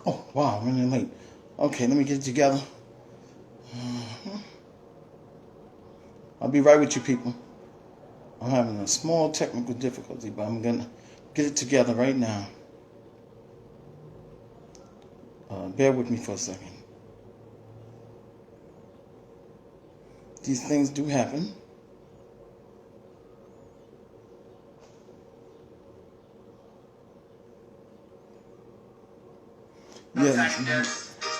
Oh, wow, I'm running late. Okay, let me get it together. Mhm. I'll be right with you, people. I'm having a small technical difficulty, but I'm going to get it together right now. Bear with me for a second. These things do happen. Yeah.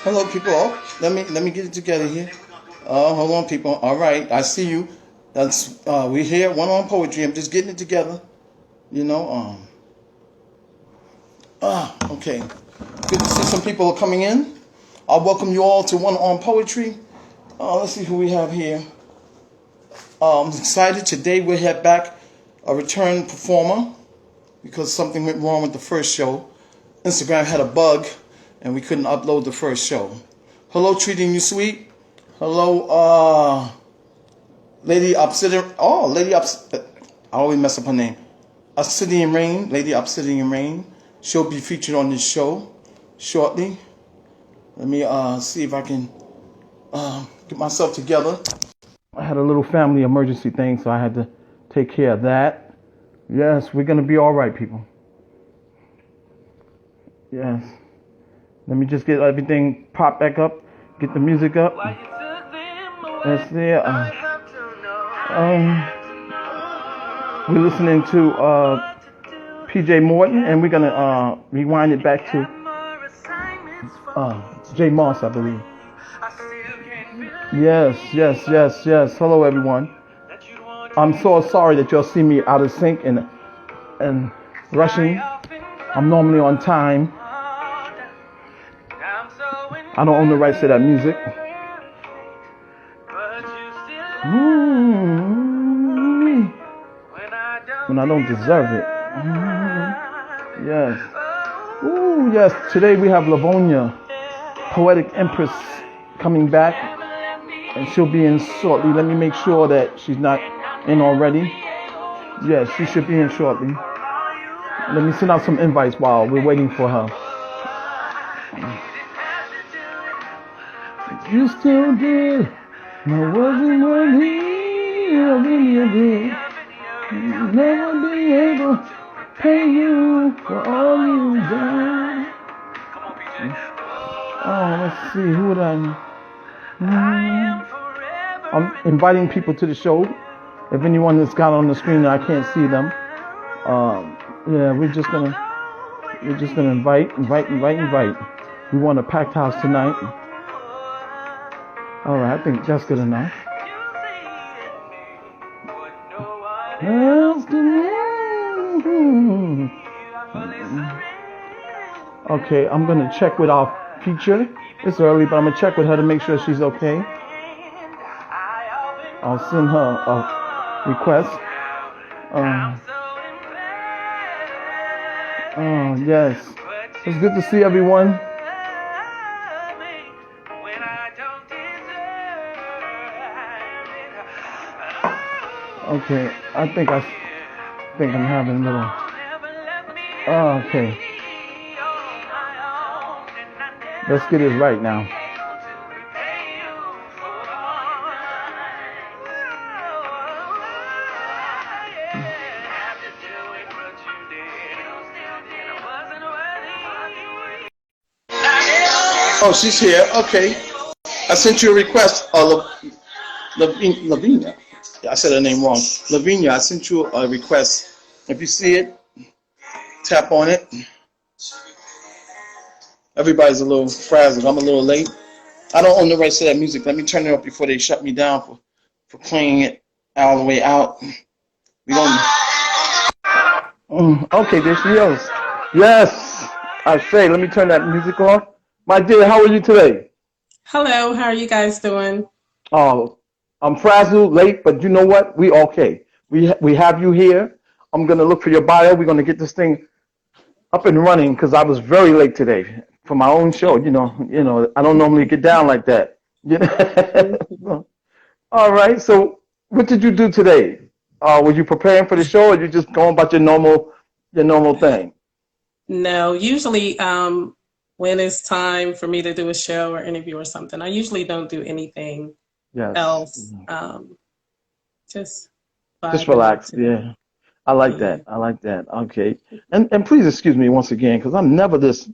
Hello, people. Oh, let me get it together here. Hold on, people. All right, I see you. That's we're here at One.On.Poetry. I'm just getting it together. You know. Okay. Good to see some people are coming in. I'll welcome you all to One.On.Poetry. Let's see who we have here. I'm excited. Today we have back a return performer because something went wrong with the first show. Instagram had a bug and we couldn't upload the first show. Hello, Treating You Sweet. Hello, Lady Obsidian. Oh, Lady Obsidian. I always mess up her name. Obsidian Rain. Lady Obsidian Rain. She'll be featured on this show shortly. Let me see if I can get myself together. I had a little family emergency thing, so I had to take care of that. Yes, we're going to be all right, people. Yes. Let me just get everything popped back up, get the music up. Let's see. We're listening to PJ Morton, and we're going to rewind it back to J Moss, I believe. Yes. Hello, everyone. I'm so sorry that y'all see me out of sync and rushing. I'm normally on time. I don't own the rights to that music. When I don't deserve it. Yes. Ooh, yes. Today we have Lavina, Poetic Empress, coming back. And she'll be in shortly. Let me make sure that she's not in already. Yes, she should be in shortly. Let me send out some invites while we're waiting for her. You still did. I wasn't worthy of any of it. Never be able to pay you for all you've done. Oh, let's see. Who would I... I'm inviting people to the show. If anyone that's got on the screen, I can't see them. Yeah, we're just gonna invite. We want a packed house tonight. All right, I think that's good enough. Okay, I'm gonna check with our feature. It's early, but I'm gonna check with her to make sure she's okay. I'll send her a request. Yes. It's good to see everyone. Okay, I think I'm having a little. Okay. Let's get it right now. Oh, she's here. Okay. I sent you a request. Lavina. I said her name wrong. Lavina, I sent you a request. If you see it, tap on it. Everybody's a little frazzled. I'm a little late. I don't own the rights to that music. Let me turn it up before they shut me down for playing it all the way out. We don't. Okay, there she is. Yes. I say, let me turn that music off. My dear, how are you today? Hello, how are you guys doing? Oh, I'm frazzled, late, but you know what? We okay. We have you here. I'm gonna look for your bio. We're gonna get this thing up and running because I was very late today for my own show. You know, I don't normally get down like that. All right. So, what did you do today? Were you preparing for the show, or you just going about your normal thing? No, usually when it's time for me to do a show or interview or something. I usually don't do anything Yes. else. Just Just vibing out relax. today. Yeah. I like Yeah. that. I like that. Okay. And please excuse me once again, because I'm never this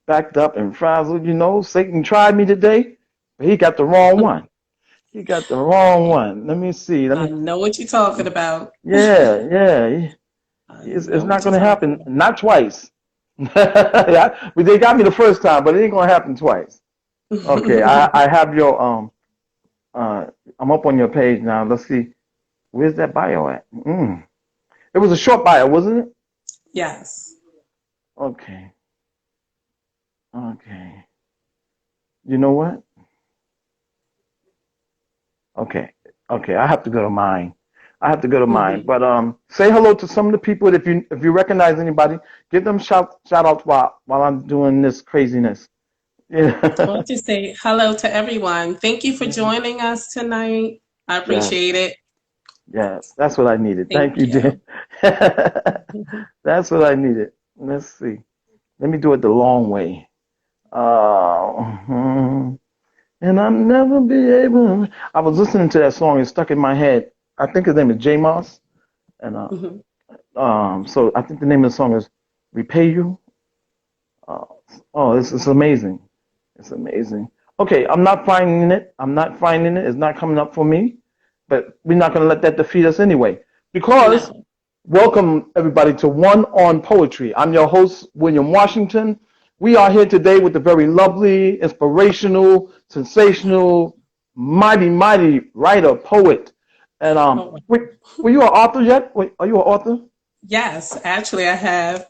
backed up and frazzled. You know, Satan tried me today, but he got the wrong one. He got the wrong one. Let me see. I know what you're talking about. Yeah, yeah. I It's know not what you're going to talking happen. about. Not twice. Yeah, but they got me the first time, but it ain't going to happen twice. Okay. I have your uh. I'm up on your page now. Let's see. Where's that bio at? It was a short bio, wasn't it? Yes. Okay. Okay. You know what? Okay. Okay. I have to go to mine. I have to go to mine. Hmm. But say hello to some of the people. If you recognize anybody, give them shout outs while I'm doing this craziness. I Yeah. want to say hello to everyone. Thank you for Yeah. joining us tonight. I appreciate Yes. it. Yes. That's what I needed. Thank Thank you, dear. you. That's what I needed. Let's see. Let me do it the long way. Mhm. And I'll never be able. I was listening to that song. It stuck in my head. I think his name is J Moss, and Mhm. so I think the name of the song is "Repay You." Uh, oh, it's amazing. It's amazing. Okay, I'm not finding it. I'm not finding it. It's not coming up for me. But we're not going to let that defeat us anyway. Because No. welcome everybody to One.On.Poetry. I'm your host, William Washington. We are here today with the very lovely, inspirational, sensational, mighty writer, poet. And Oh, wow. were you an author yet? Are you an author? Yes, actually, I have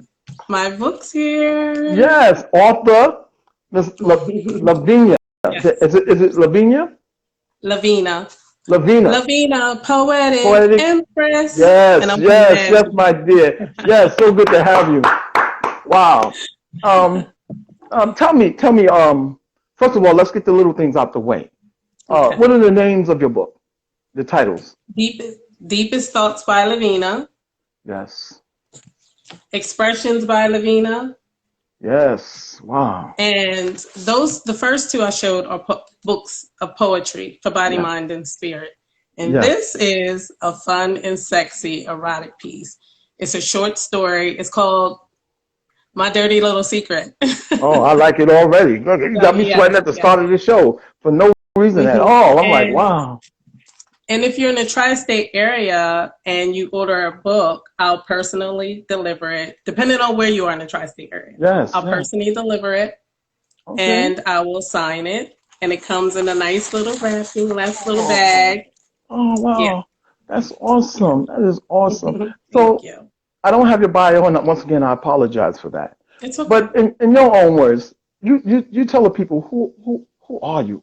my books here. Yes, author, Miss Lavinia. Yes. Is it Lavinia? Lavina. Lavina. Lavina, Poetic, Poetic. Empress, and Yes, I'm from yes, yes, Nashville. my dear. Yes, so good to have you. Wow. Um, tell me. First of all, let's get the little things out the way. What Okay. are the names of your book? The titles? Deepest, Deepest Thoughts by Lavina, Yes, Expressions by Lavina, yes. Wow. and the first two I showed are books of poetry for body, Yes, mind, and spirit. And yes. this is a fun and sexy erotic piece. It's a short story. It's called My Dirty Little Secret. Oh, I like it already. Look, you So got me sweating yes, at the yes. start of the show for no reason at Hmm. all. I'm like, And wow. if you're in the tri-state area and you order a book, I'll personally deliver it, depending on where you are in the tri-state area. Yes, I'll yes. personally deliver it Okay. and I will sign it. And it comes in a nice little wrapping, nice little Oh, bag. oh, Yeah. wow. That's awesome. That is awesome. Thank So you. I don't have your bio, and once again, I apologize for that. It's okay. But in your own words, you tell the people who are you?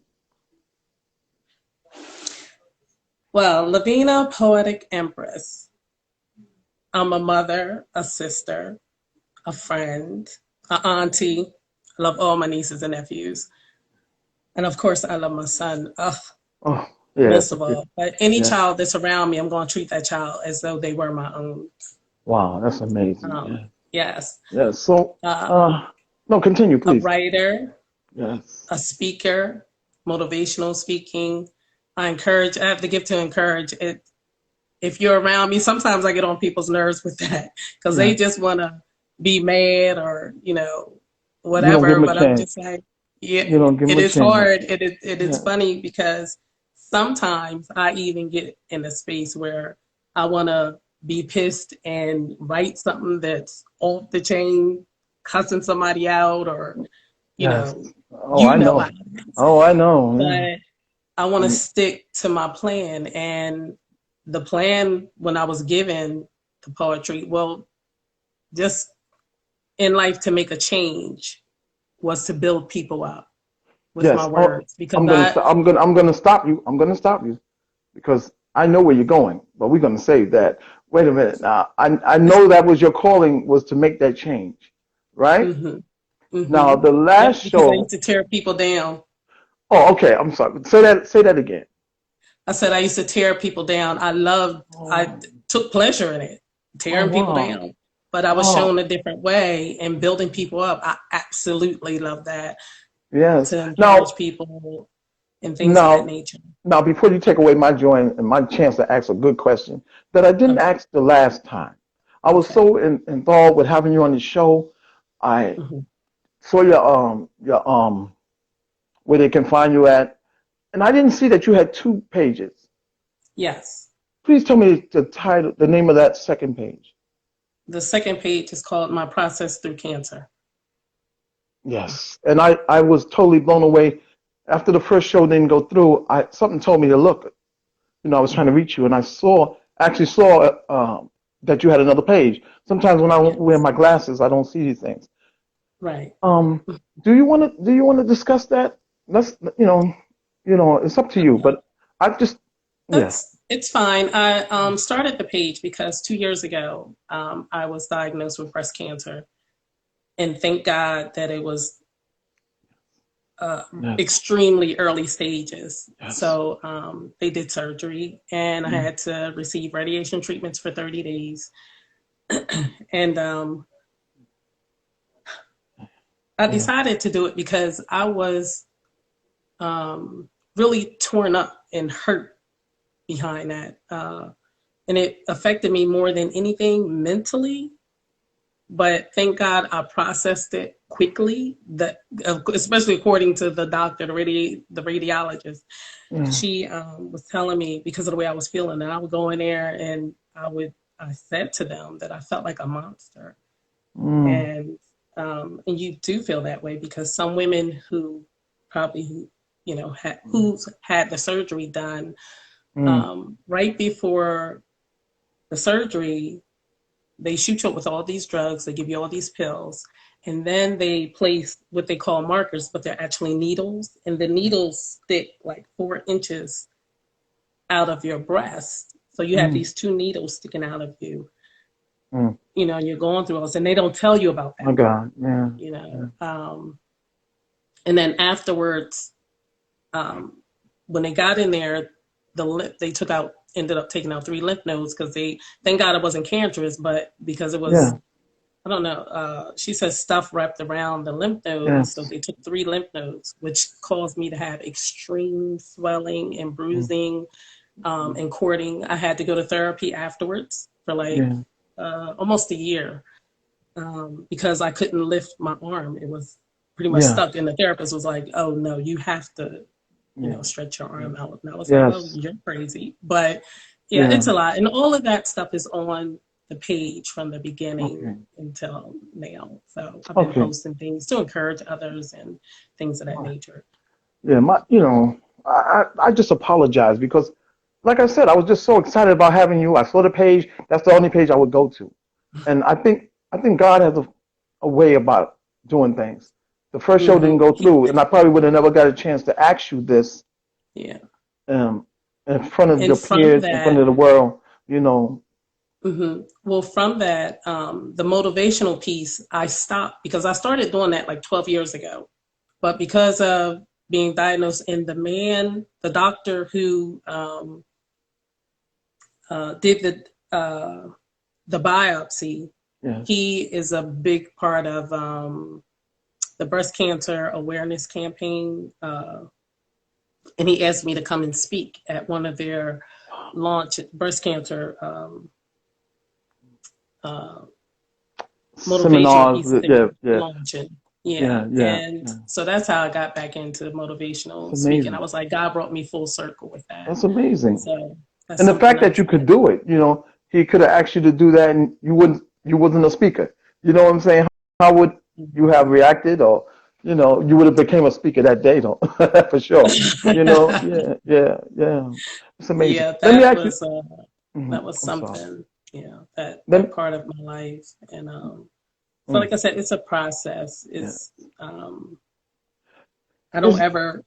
Well, Lavina, Poetic Empress. I'm a mother, a sister, a friend, a auntie. I love all my nieces and nephews. And of course, I love my son. Ugh, Oh, yes. most of all. But any Yeah. child that's around me, I'm going to treat that child as though they were my own. Wow, that's amazing. Um, Yeah. yes. Yeah. So, Uh, no, continue, a please. writer, Yes. a speaker, motivational speaking. I have the gift to encourage it. If you're around me, sometimes I get on people's nerves with that because they Yeah. just want to be mad or, You don't give whatever. them a But I'm chance. just like, yeah, You don't give them it a is chance. hard. It is Yeah. funny because sometimes I even get in a space where I want to be pissed and write something that's off the chain, cussing somebody out or, you Yes. know, Oh, I how know. it is. Oh, I know. Yeah. But I want to And stick to my plan. And the plan when I was given the poetry, well, just in life to make a change was to build people up with my yes. Oh, words because I, I'm gonna stop you. I'm gonna stop you because I know where you're going, but we're gonna save that. Wait a minute. Now, I know that was your calling was to make that change, right? mm-hmm, Now, mm-hmm. the Yep, last because I used show. to tear people down. Oh, okay. I'm sorry. Say that again. I said I used to tear people down. I Oh, took pleasure in it, oh tearing people wow. down. but I was Oh, shown a different way and building people up. I absolutely love that, yes. to encourage Now, people and things of that now, nature. now, before you take away my joy and my chance to ask a good question that I didn't Okay. ask the last time, I was Okay. so enthralled with having you on the show. I Hmm. saw your where they can find you at, and I didn't see that you had two pages. Yes. Please tell me the title, the name of that second page. The second page is called My Process Through Cancer. Yes, and I was totally blown away. After the first show didn't go through, I something told me to look. I was trying to reach you, and I actually saw that you had another page. Sometimes when I wear Yes. my glasses, I don't see these things. Right. Um, do you want to discuss that? Let's it's up to you. But I just yes. It's fine. I started the page because 2 years ago I was diagnosed with breast cancer, and thank God that it was Yes, extremely early stages. yes. So they did surgery, and I Mm, had to receive radiation treatments for 30 days. And I yeah. decided to do it because I was um, really torn up and hurt behind that. And it affected me more than anything mentally. But thank God I processed it quickly. That, especially according to the doctor, the radiologist, Mm, she was telling me, because of the way I was feeling, and I would go in there and I said to them that I felt like a monster, mm, and you do feel that way because some women who probably mm, who's had the surgery done, mm, right before the surgery, they shoot you up with all these drugs, they give you all these pills, and then they place what they call markers, but they're actually needles, and the needles stick like 4 inches out of your breast. So you have mm, these two needles sticking out of you, mm. and you're going through all this, and they don't tell you about My that part, God, yeah, you yeah. know. And then afterwards, when they got in there, they ended up taking out 3 lymph nodes because thank God it wasn't cancerous, but because it was, Yeah, I don't know, she says stuff wrapped around the lymph nodes. So yes. they took 3 lymph nodes, which caused me to have extreme swelling and Mm, bruising, mm, and cording. I had to go to therapy afterwards for like yeah, almost a year, because I couldn't lift my arm. It was pretty much yeah, stuck. And the therapist was like, oh, no, you have to, yeah, stretch your yeah. arm out. And I was like, oh, Yes, you're crazy. But yeah, yeah. it's a lot. And all of that stuff is on the page from the beginning Okay, until now. So I've been okay. posting things to encourage others and things of that nature. Yeah, I just apologize because, like I said, I was just so excited about having you. I saw the page. That's the only page I would go to, and I think God has a way about doing things. The first show didn't go through, and I probably would have never got a chance to ask you this Yeah. um, in front of your And from peers, in front of that, the world. You know, well, from that, the motivational piece, I stopped because I started doing that like 12 years ago. But because of being diagnosed, and the doctor who did the biopsy, yes. he is a big part of the breast cancer awareness campaign, and he asked me to come and speak at one of their launch breast cancer uh, motivational Seminars. pieces they Yeah, were yeah, launching. Yeah. yeah, yeah, And yeah. so that's how I got back into It's motivational speaking. I amazing. was like, God brought me full circle with that. That's amazing. So that's And the something fact I'm that you could excited do it, he could have asked you to do that and you wasn't a speaker. You know what I'm saying? How would you have reacted or, you would have became a speaker that day though, for sure. about. Yeah, yeah, yeah. It's amazing. Yeah, Let me ask you, that was I'm sorry. something, that Let, part of my life. And so mm, like I said, it's a process. yeah, It's I don't is, ever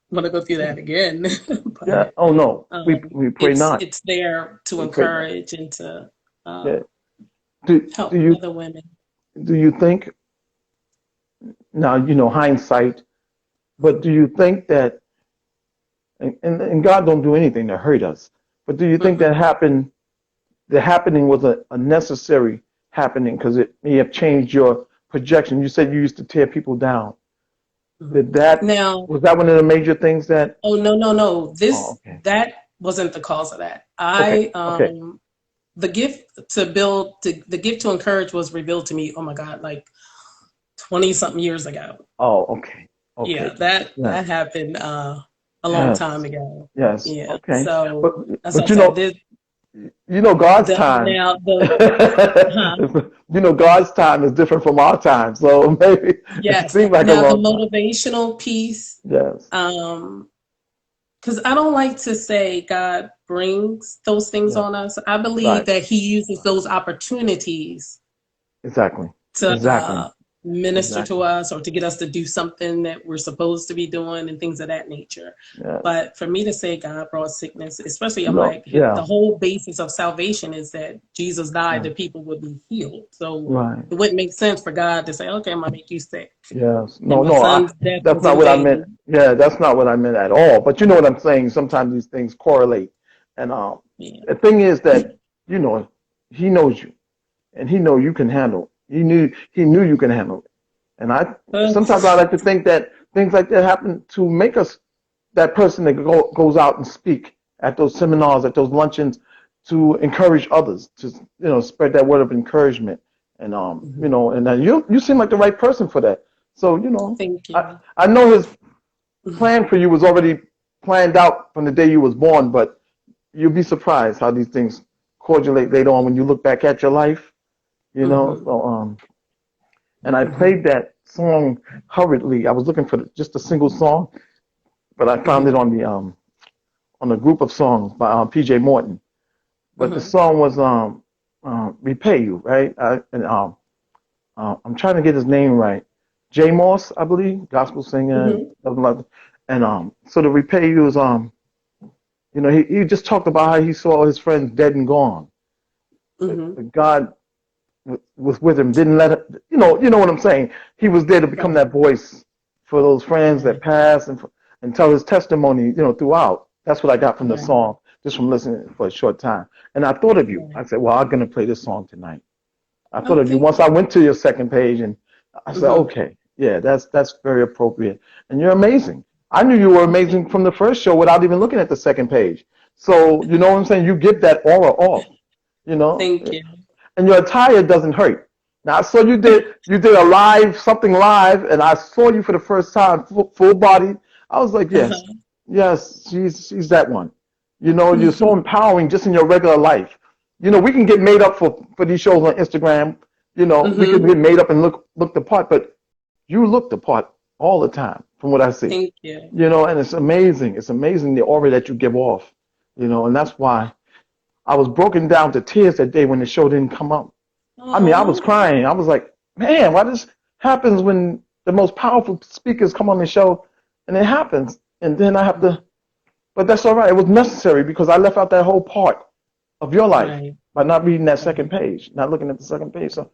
want to go through that again, yeah, but oh no, we pray not. it's there to We pray not. encourage and to Yeah. Do help you, other women. do you think, now, hindsight, but do you think that, and God don't do anything to hurt us. But do you think Mm-mm. the happening was a necessary happening because it may have changed your projection. You said you used to tear people down. Mhm. Did that Now, was that one of the major things that? oh no, no, no. Oh, This okay, that wasn't the cause of that. okay, I okay. the gift to build the gift to encourage was revealed to me, oh my God, like 20 something years ago. Oh, okay, Yeah, okay. that Yes, happened a long time yes, ago. yes. Yeah. Okay, So but as I but said, this God's the time. now the huh? God's time is different from our time. So maybe it Yes. seemed like a Now the long time. motivational piece, Yes, um, because I don't like to say God brings those things yes, on us. I believe right, that He uses those opportunities exactly, to exactly, minister to exactly. us or to get us to do something that we're supposed to be doing and things of that nature. Yes, But for me to say God brought sickness, especially I'm like, the yeah, whole basis of salvation is that Jesus died yeah, that people would be healed. So right. it wouldn't make sense for God to say, okay, I'm going to make you sick. Yes. And No, my no, son's death that's was not in what I meant. vain. Yeah, that's not what I meant at all. But you know what I'm saying? Sometimes these things correlate. And Yeah. the thing is that, you know, he knows you and he know you can handle it. He knew you can handle it. And Uh, sometimes I like to think that things like that happen to make us that person that goes out and speak at those seminars, at those luncheons, to encourage others, to spread that word of encouragement, and and then you seem like the right person for that. So thank I you. I know his plan for you was already planned out from the day you was born, but you'll be surprised how these things correlate later on when you look back at your life. Hmm. So and I Hmm. played that song hurriedly. I was looking for just a single song, but I found it Hmm. on a group of songs by P.J. Morton. But the Hmm. song was "Repay You," right? And I'm trying to get his name right. J. Moss, I believe, gospel singer, Hmm. something like that. And so the "Repay You" is he just talked about how he saw his friends dead and gone, Hmm. but God was with him, didn't let him. You know what I'm saying. He was there to become Right. that voice for those friends that Right. passed and tell his testimony, throughout. That's what I got from the Right. song, just from listening for a short time. And I thought of you. I Right. said, well, I'm gonna play this song tonight. I thought Oh, of you thank once I went to your second page, and I said, you. okay, yeah, that's very appropriate. And you're amazing. I knew you were Oh, thank amazing from you. the first show without even looking at the second page. So you know what I'm saying? You get that aura off, you know, Thank you. and your attire doesn't hurt. Now I saw you did a live something live, and I saw you for the first time full body. I was like, yes, Uh-huh. yes, she's that one. You're so empowering just in your regular life. We can get made up for these shows on Instagram. We can Hmm. get made up and look the part, but you look the part all the time from what I see. Thank you. And it's amazing. It's amazing the aura that you give off. And that's why I was broken down to tears that day when the show didn't come up. I mean, I was Oh, crying. I was like, man, why this happens when the most powerful speakers come on the show and it happens. And then I have to, but that's all right. It was necessary because I left out that whole part of your life right. by not reading that second Right. page, not looking at the second page. So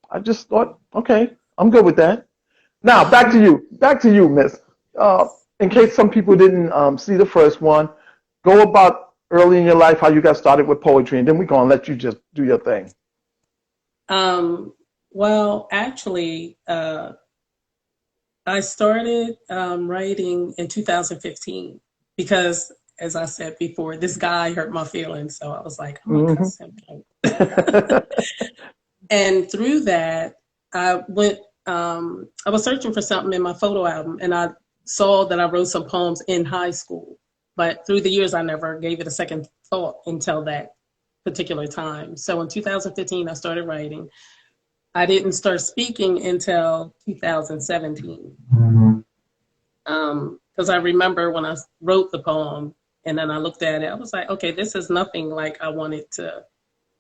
I just thought, okay, I'm good with that. Now back to you. Back to you, Miss. Uh, in case some people didn't see the first one, go about early in your life how you got started with poetry, and then we're gonna let you just do your thing. Um, well, actually, I started writing in 2015 because, as I said before, this guy hurt my feelings. So I was like, I'm going to Hmm. cuss him out. And through that, I went, I was searching for something in my photo album and I saw that I wrote some poems in high school. But through the years, I never gave it a second thought until that particular time. So in 2015, I started writing. I didn't start speaking until 2017. Because I remember when I wrote the poem and then I looked at it, I was like, okay, this is nothing like I wanted to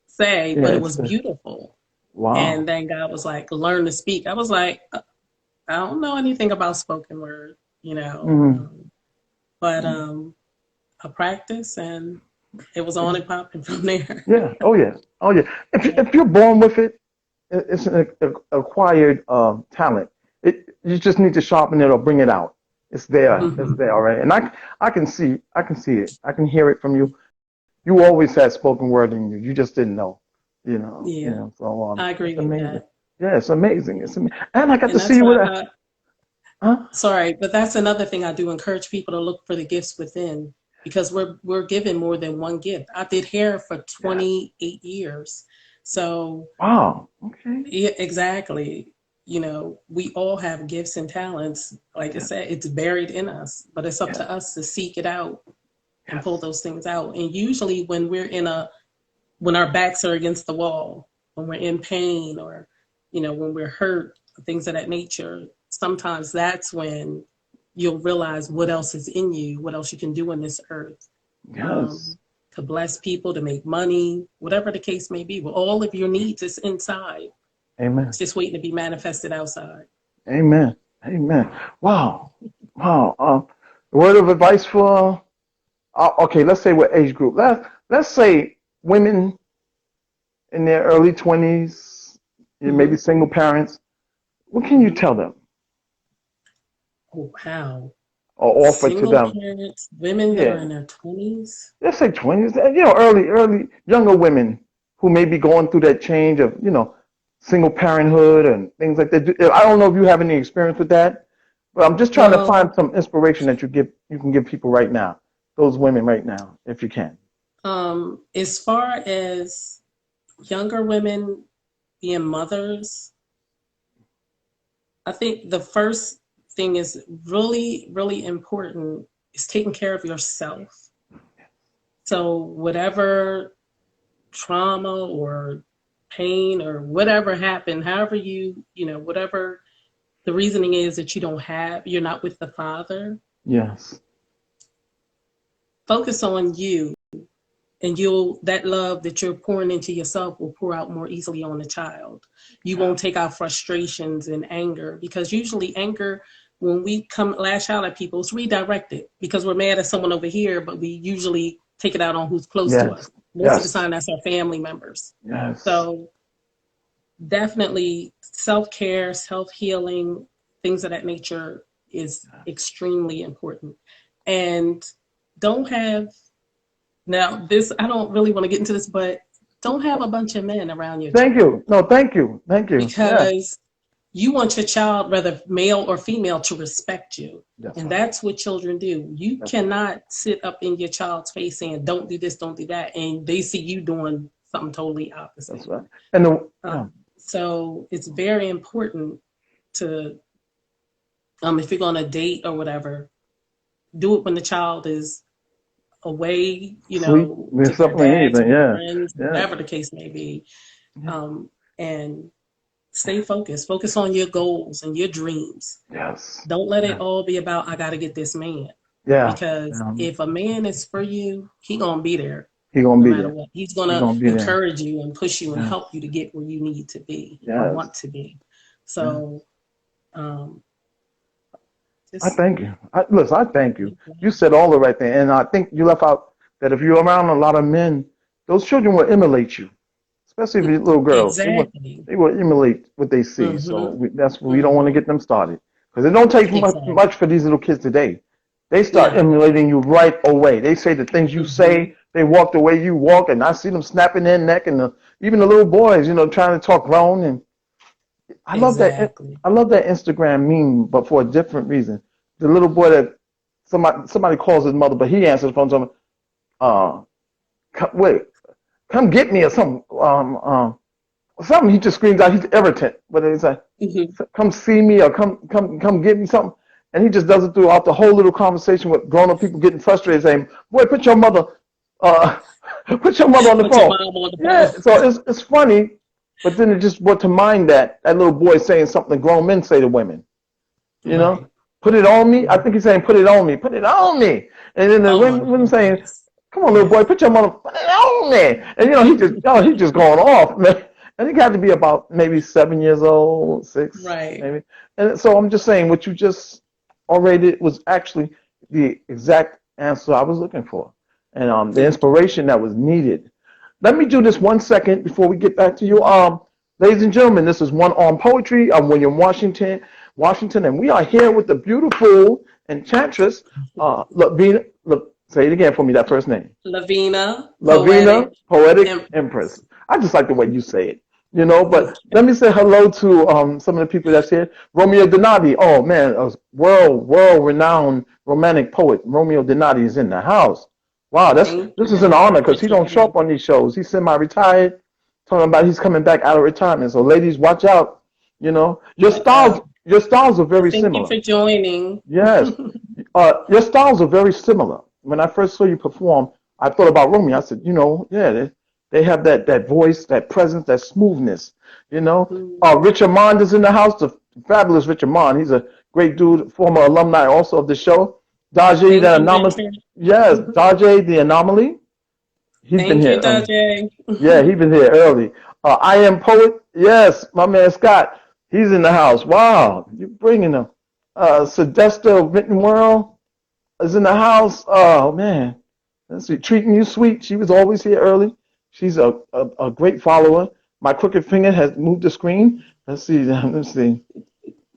say, Yeah, but it it's was the beautiful. And wow. then God was like, learn to speak. I was like, I don't know anything about spoken word, you know, Hmm. but I practice and it was on Yeah, and popping from there. yeah. Oh yeah, oh yeah. If you're born with it, it's an acquired talent. You just need to sharpen it or bring it out. It's there. It's Mhm. there already. And I can see it. I can hear it from you. You always had spoken word in you. You just didn't know. Yeah, So I agree it's with amazing. that. Yeah, it's amazing. And I got to And see that's you why with a, huh? sorry, but that's another thing I do encourage people to look for the gifts within because we're given more than one gift. I did hair for Yes. 28 years. So, Wow. Okay. yeah, exactly. We all have gifts and talents. Like I Yes. said, it's buried in us, but it's up Yes. to us to seek it out and pull Yes. those things out. And usually when our backs are against the wall, when we're in pain or, when we're hurt, things of that nature, sometimes that's when you'll realize what else is in you, what else you can do in this earth, Yes. to bless people, to make money, whatever the case may be. Well, all of your needs is inside. Amen. It's just waiting to be manifested outside. Amen. Amen. Wow. Wow. Word of advice for, okay, let's say what age group? Let's say women in their early 20s, maybe Mm-hmm. single parents. What can you Mm-hmm. tell them Oh, wow. or offer to Single them? parents, women that are Yeah. in their 20s. Let's say 20s, early, younger women who may be going through that change of, single parenthood and things like that. I don't know if you have any experience with that, but I'm just trying to find Well, some inspiration that you can give people right now, those women right now, if you can. as far as younger women being mothers, I think the first thing is really, really important is taking care of yourself. So whatever trauma or pain or whatever happened, however whatever the reasoning is that you're not with the father, Yes. focus on you and that love that you're pouring into yourself will pour out more easily on the child. You Yeah. won't take out frustrations and anger because usually anger, when we come lash out at people, it's redirected because we're mad at someone over here, but we usually take it out on who's close to Yes. us. Most of the Yes. time that's our family members. Yes. So definitely self-care, self-healing, things of that nature is extremely important. And don't have now, this, I don't really want to get into this, but don't have a bunch of men around your Thank child you. No, thank you. Thank you. Yes. because you want your child, whether male or female, to respect you. That's And right. that's what children do. You That's right. cannot sit up in your child's face saying, don't do this, don't do that. And they see you doing something totally That's opposite. right. And yeah. So it's very important to, if you're going to date or whatever, do it when the child is away, Sleep. to There's their something dads anything. or Yeah. friends, Yeah. whatever the case may be. Yeah. And stay focused. Focus on your goals and your dreams. Yes. Don't let it Yeah. all be about, I got to get this man. Yeah. Because Um, if a man is for you, he going to be there he gonna no be matter there. what. He's going He to gonna be there. encourage you and push you and Yes. help you to get where you need to be or Yes. want to be. Yes. So um, I just, thank you. Listen, I thank you. You said all the right thing, and I think you left out that if you're around a lot of men, those children will emulate you, especially if you're little girls. exactly. They will emulate what they see. So Mm-hmm. that's we don't want to Mm-hmm. get them started because it don't take Exactly. much for these little kids today. They start No. emulating you right away. They say the things you Mm-hmm. say. They walk the way you walk, and I see them snapping their neck, and even the little boys, trying to talk grown. And I love that. Exactly. I love that Instagram meme, but for a different reason. The little boy that somebody calls his mother, but he answers the phone to him. Uh, wait, come get me or something. Something he just screams out. He's irritant, but it's like, Mm-hmm. come see me or come get me something. And he just does it throughout the whole little conversation with grown up people getting frustrated, saying, "Boy, put your mother, uh, put your mother on the Put your phone." mom on the Yeah, phone. so it's funny, but then it just brought to mind that little boy saying something grown men say to women. You know, Right. put it on me. I Right. think he's saying, put it on me, put it on me. And then the Oh my women saying, goodness. come on, little Yeah. boy, put your mother, put it on me. And he just going off, man. And he got to be about maybe 7 years old, six, Right. maybe. And so I'm just saying, what you just already did was actually the exact answer I was looking for, and the Thank you. inspiration that was needed. Let me do this 1 second before we get back to you. Mhm. Ladies and gentlemen, this is One.On.Poetry. I'm William Washington, and we are here with the beautiful enchantress, Lavina. Say it again for me, that first name. Lavina, Lavina, poetic, Poetic Empress. Empress. I just like the way you say it. You know, Thank but you. let me say hello to some of the people that's here. Romeo Donati. Oh man, a world renowned romantic poet. Romeo Donati is in the house. Wow, Thank this is an you honor for because he don't show joining. up on these shows. He's semi-retired, talking about he's coming back out of retirement. So ladies, watch out. You know, Uh-oh. your styles are very Thank you similar. for joining. Yes, your styles are very similar. When I first saw you perform, I thought about Romeo. I said, you know, yeah, they have that voice, that presence, that smoothness. You know, Richard Mond is in the house. The fabulous Richard Mond. He's a great dude, former alumni also of the show. Daje, Thank the you, anomaly. Richard. Yes, Daje, the anomaly. He's been Thank you, here. Daje. Yeah, he's been here early. I am poet. Yes, my man Scott. He's in the house. Wow, you bringing him. Sedesta Written World is in the house. Oh man, let's see, treating you sweet. She was always here early. She's a great follower. My crooked finger has moved the screen. Let's see. Let's see.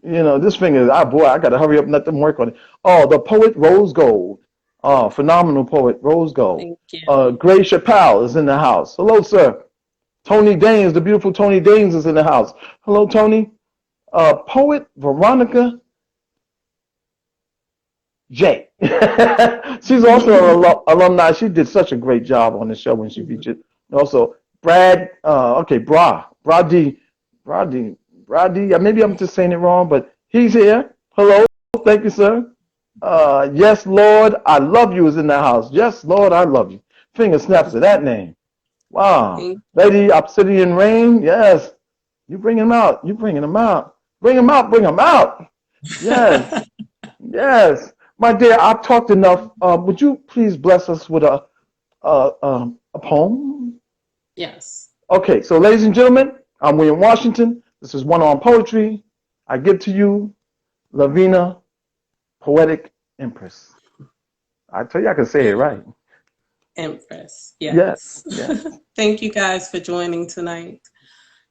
You know, this finger. Ah, boy, I gotta hurry up and let them work on it. Oh, the poet Rose Gold. Oh, phenomenal poet Rose Gold. Thank you. Gray Chappelle is in the house. Hello, sir. Tony Daines, the beautiful Tony Daines is in the house. Hello, Tony. Poet Veronica J. She's also an alumni. She did such a great job on the show when she featured. Also, Brad, Brady, Brady. Maybe I'm just saying it wrong, but he's here. Hello, thank you, sir. Yes, Lord, I love you is in the house. Yes, Lord, I love you. Finger snaps to that name. Wow. Thank Lady Obsidian Rain, yes. You bring him out. You bring him out. Bring him out. Bring him out. Yes. Yes. My dear, I've talked enough. Would you please bless us with a poem? Yes. Okay, so ladies and gentlemen, I'm William Washington. This is One on Poetry. I give to you Lavina, Poetic Empress. I tell you, I can say it right. Empress. Yes, Yes. yes. Thank you guys for joining tonight.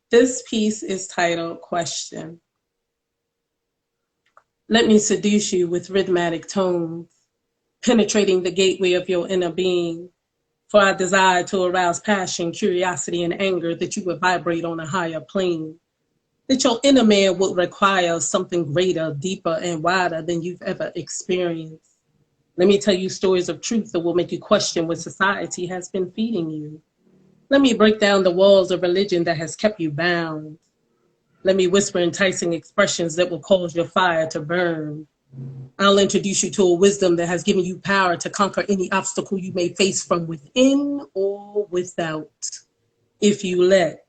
This piece is titled Question. Let me seduce you with rhythmic tones, penetrating the gateway of your inner being. For I desire to arouse passion, curiosity, and anger that you would vibrate on a higher plane. That your inner man would require something greater, deeper, and wider than you've ever experienced. Let me tell you stories of truth that will make you question what society has been feeding you. Let me break down the walls of religion that has kept you bound. Let me whisper enticing expressions that will cause your fire to burn. I'll introduce you to a wisdom that has given you power to conquer any obstacle you may face from within or without. If you let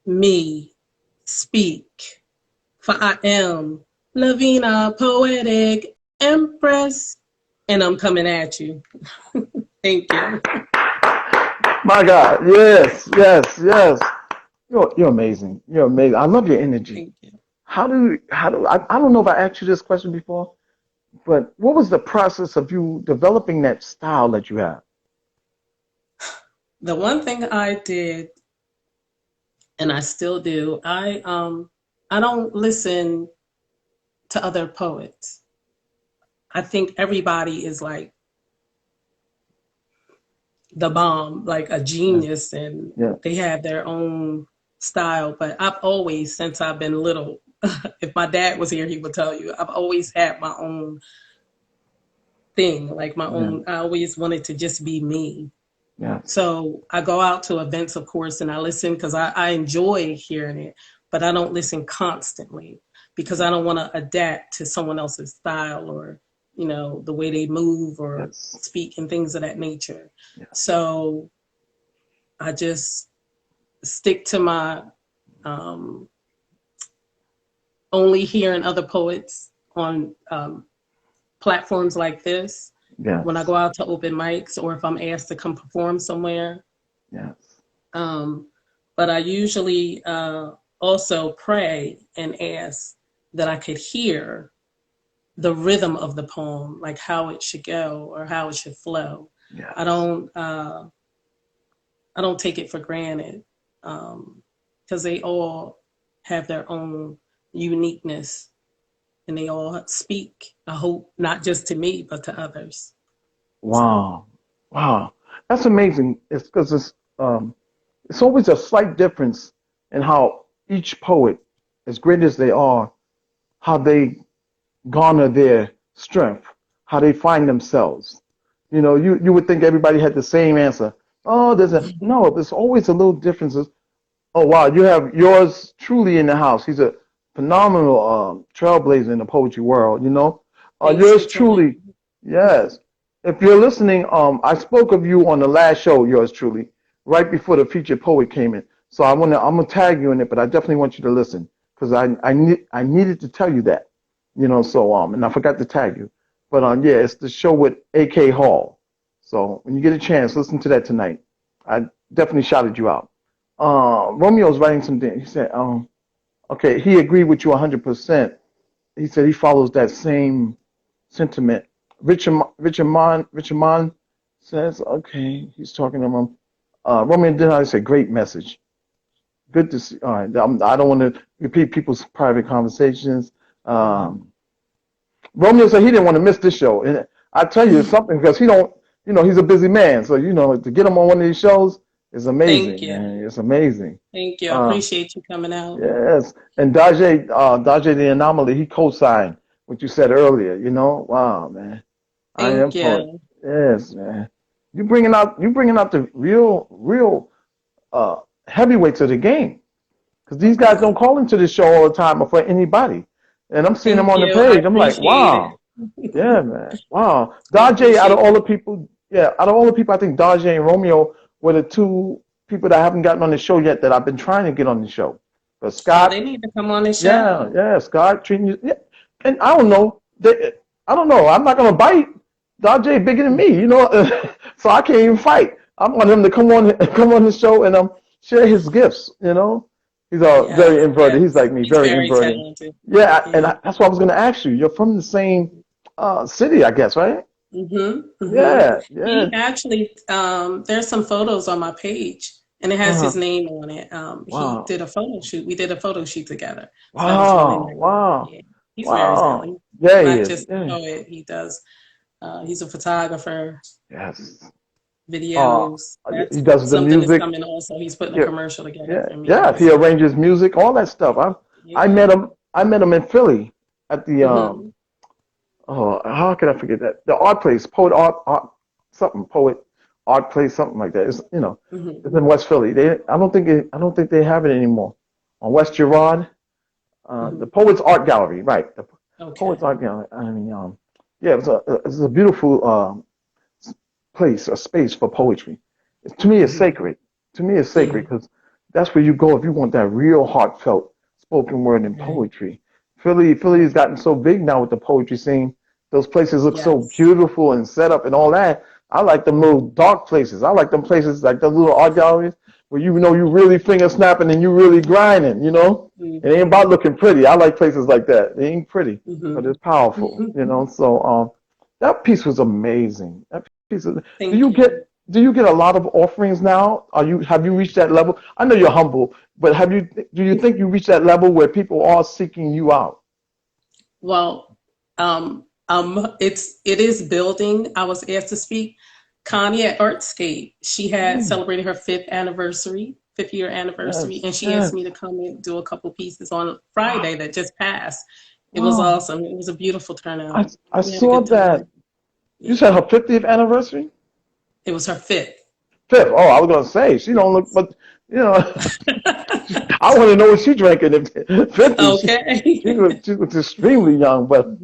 me speak, for I am Lavina, Poetic Empress, and I'm coming at you. Thank you. My God. Yes, yes, yes. You're amazing. You're amazing. I love your energy. Thank you. I don't know if I asked you this question before, but what was the process of you developing that style that you have? The one thing I did, and I still do, I don't listen to other poets. I think everybody is like the bomb, like a Yeah, genius, and yeah, they have their own style. But I've always, since I've been little, if my dad was here, he would tell you, I've always had my own thing, like my yeah, own. I always wanted to just be me. yes, So I go out to events, of course, and I listen because I enjoy hearing it, but I don't listen constantly because I don't want to adapt to someone else's style or, the way they move or yes, speak and things of that nature. yes, So I just stick to my um, only hearing other poets on platforms like this when I yes, go out to open mics or if I'm asked to come perform somewhere. yes. Um, but I usually also pray and ask that I could hear the rhythm of the poem, like how it should go or how it should flow. I Yes. don't uh, I don't take it for granted because they all have their own uniqueness and they all speak. I hope not just to me but to others. So Wow. Wow. That's amazing. It's because it's It's always a slight difference in how each poet, as great as they are, how they garner their strength, how they find themselves. You would think everybody had the same answer. Oh, there's always a little differences. Oh wow, you have yours truly in the house. He's a phenomenal trailblazer in the poetry world. Thanks for Yours joining. truly, yes. If you're listening, I spoke of you on the last show, yours truly, right before the featured poet came in. So I'm gonna tag you in it, but I definitely want you to listen because I needed to tell you that. So and I forgot to tag you, but yeah, it's the show with A.K. Hall. So when you get a chance, listen to that tonight. I definitely shouted you out. Romeo's writing something. He said, okay, he agreed with you 100%. He said he follows that same sentiment. Richard says, okay, he's talking to him. Romeo did I say, great message. Good to see. All right, I don't want to repeat people's private conversations. Um, Romeo said he didn't want to miss this show, and I tell you something because he don't. He's a busy man, so to get him on one of these shows is Thank amazing, you. man. It's amazing. Thank you. I Uh, appreciate you coming out. yes, and Daje the Anomaly, he co-signed what you said earlier. Wow, man. I am Thank poet. you. Yes, man. You bringing out the real uh heavyweights of the game. Because these guys don't call into the show all the time or for anybody. And I'm seeing them Thank on the you. I page. I'm like, appreciate wow. it. Yeah, man. Wow. I Daje, out of appreciate all it. the people, yeah, out of all the people, I think Daje and Romeo were the two people that I haven't gotten on the show yet that I've been trying to get on the show. But Oh, they Scott, need to come on the yeah, show. yeah, Scott treating you, yeah. And I don't know. I don't know. I'm not gonna bite. Daje bigger than me, so I can't even fight. I want him to come on his show and share his gifts. He's very Yes, inverted. He's yes. like me, He's very very inverted. talented. Yeah, and Yeah. that's what I was gonna ask you. You're from the same city, I guess, right? Mm-hmm. Yeah, yeah. He actually, there's some photos on my page, and it has his Uh, name on it. He wow, did a photo shoot. We did a photo shoot together, so that was really wow, nice. wow, Yeah, he's very wow. talented. Yeah, he Not is. just a Yeah, poet. He does. He's a photographer, yes. Uh, videos. he That's does the something that's music. coming also. He's putting a Yeah, commercial together yeah, for me yeah. He also. arranges music, all that stuff. I met Yeah. him. I met him in Philly at the Mm-hmm. oh, how could I forget that? The art place, something poet art place, something like that. It's Mm-hmm. in West Philly. I don't think they have it anymore. On West Girard, the Mm-hmm. Poets Art Gallery, right? The Poets Okay. Art Gallery. I mean, yeah, it's a beautiful place, a space for poetry. To me, it's Mm-hmm. sacred. To me, it's sacred Mm-hmm. because that's where you go if you want that real heartfelt spoken word and Right. poetry. Philly has Right. gotten so big now with the poetry scene. Those places look so Yes. beautiful and set up and all that. I like them little dark places. I like them places like those little art galleries where you really finger snapping and you really grinding. It ain't about Mm-hmm. looking pretty. I like places like that. They ain't pretty, but Mm-hmm. it's powerful. So that piece was amazing. That piece of, do Thank you you. get a lot of offerings now? Have you reached that level? I know you're humble, but do you think you reached that level where people are seeking you out? Well, it is building. I was asked to speak. Connie at Artscape, she had Mm, celebrated her fifth year anniversary, yes, and she asked me to yes. come and do a couple pieces on Friday Wow, that just passed. It was wow. awesome. It was a beautiful I turnout. I We had a saw good that. time. You said Yeah, her 50th anniversary? it was her fifth. Fifth. Oh, I was gonna say she don't look, but you know, I want to know what she drinking. If 50, she Okay. looks she looks extremely young, but